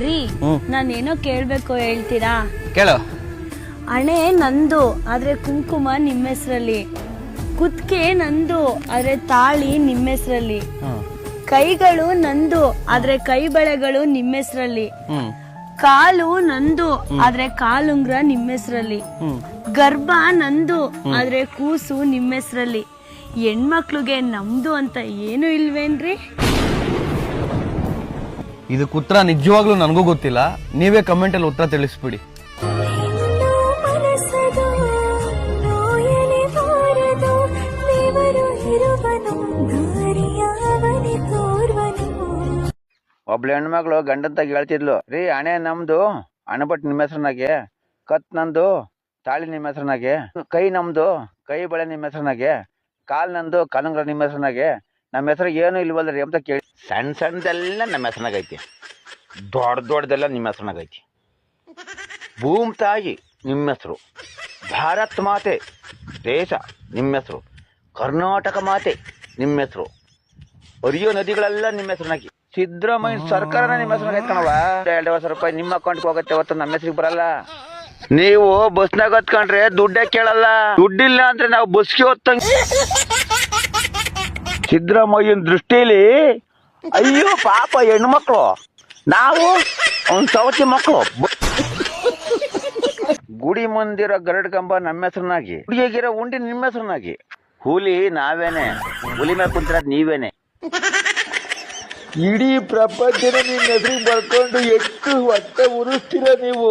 ರೀ ನಾನೇನೋ ಕೇಳ್ಬೇಕು ಹೇಳ್ತೀರಾ? ಕೇಳು. ಹಣೆ ನಂದು ಆದ್ರೆ ಕುಂಕುಮ ನಿಮ್ಮ ಹೆಸರಲ್ಲಿ, ಕುತ್ತಿಗೆ ನಂದು ಆದ್ರೆ ತಾಳಿ ನಿಮ್ಮ ಹೆಸರಲ್ಲಿ, ಕೈಗಳು ನಂದು ಆದ್ರೆ ಕೈ ಬಳೆಗಳು ನಿಮ್ಮ ಹೆಸರಲ್ಲಿ, ಕಾಲು ನಂದು ಆದ್ರೆ ಕಾಲುಂಗ್ರ ನಿಮ್ಮ ಹೆಸರಲ್ಲಿ, ಗರ್ಭ ನಂದು ಆದ್ರೆ ಕೂಸು ನಿಮ್ಮ ಹೆಸರಲ್ಲಿ. ಹೆಣ್ಮಕ್ಳಿಗೆ ನಮ್ದು ಅಂತ ಏನು ಇಲ್ವೇನ್ರಿ? ಇದಕ್ಕೆ ಉತ್ತರ ನಿಜವಾಗ್ಲೂ ನನಗೂ ಗೊತ್ತಿಲ್ಲ. ನೀವೇ ಕಮೆಂಟ್ ಅಲ್ಲಿ ಉತ್ತರ ತಿಳಿಸ್ಬಿಡಿ. ಒಬ್ಳು ಹೆಣ್ಮಗಳು ಗಂಡಂತಾಗ ಹೇಳ್ತಿದ್ಲು, ರೀ ಹಣೆ ನಮ್ದು, ಹಣೆಬಟ್ಟು ನಿಮ್ಮ ಹೆಸರನಾಗೆ, ಕತ್ ನಂದು, ತಾಳಿ ನಿಮ್ಮ ಹೆಸರನಾಗೆ, ಕೈ ನಮ್ದು, ಕೈ ಬಳೆ ನಿಮ್ಮ ಹೆಸರನಾಗೆ, ಕಾಲ್ ನಂದು, ಕಾಲುಂಗ್ರ ನಿಮ್ಮ ಹೆಸರನಾಗೆ, ನಮ್ಮ ಹೆಸರು ಏನು ಇಲ್ವಲ್ರಿ ಅಂತ ಕೇಳಿ. ಸಣ್ಣ ಸಣ್ಣದೆಲ್ಲ ನಮ್ಮ ಹೆಸರನಾಗೈತಿ, ದೊಡ್ಡದೆಲ್ಲ ನಿಮ್ಮ ಹೆಸರನಾಗೈತಿ. ಭೂಮಿ ತಾಯಿ ನಿಮ್ಮ ಹೆಸರು, ಭಾರತ್ ಮಾತೆ ದೇಶ ನಿಮ್ಮ ಹೆಸರು, ಕರ್ನಾಟಕ ಮಾತೆ ನಿಮ್ಮ ಹೆಸರು, ಹರಿಯೋ ನದಿಗಳೆಲ್ಲ ನಿಮ್ಮ ಹೆಸರನಾಗಿ, ಸಿದ್ದರಾಮಯ್ಯ ಸರ್ಕಾರನ ನಿಮ್ಮ ಹೆಸರು ಕಣವ. 2,000 ರೂಪಾಯಿ ನಿಮ್ಮ ಅಕೌಂಟ್ಗೆ ಹೋಗುತ್ತೆ, ಹೊತ್ತು ನಮ್ಮ ಹೆಸರಿಗೆ ಬರಲ್ಲ. ನೀವು ಬಸ್ನಾಗ ಹೊತ್ಕೊಂಡ್ರೆ ದುಡ್ಡೇ ಕೇಳಲ್ಲ, ದುಡ್ಡಿಲ್ಲ ಅಂದ್ರೆ ನಾವು ಬಸ್ಗೆ ಹೊತ್ತಂಗ. ಸಿದ್ದರಾಮಯ್ಯನ ದೃಷ್ಟಿಲಿ ಅಯ್ಯೋ ಪಾಪ ಹೆಣ್ಮಕ್ಳು, ನಾವು ಅವ್ನ ಸವತಿ ಮಕ್ಕಳು. ಗುಡಿ ಮಂದಿರ ಗರಡ್ ಕಂಬ ನಮ್ಮ ಹೆಸರನಾಗಿ, ಗುಡಿಯಾಗಿರೋ ಉಂಡಿ ನಿಮ್ಮ ಹೆಸರನಾಗಿ, ಹುಲಿ ನಾವೇನೆ, ಹುಲಿ ಮೇಲೆ ಕುಂತಿರೋದು ನೀವೇನೆ. ಇಡೀ ಪ್ರಪಂಚನ ನಿಮ್ಮ ಹೆಸರಿಗೆ ಬರ್ಕೊಂಡು ಎಷ್ಟು ಹೊಟ್ಟೆ ಉರಿಸ್ತೀರ ನೀವು.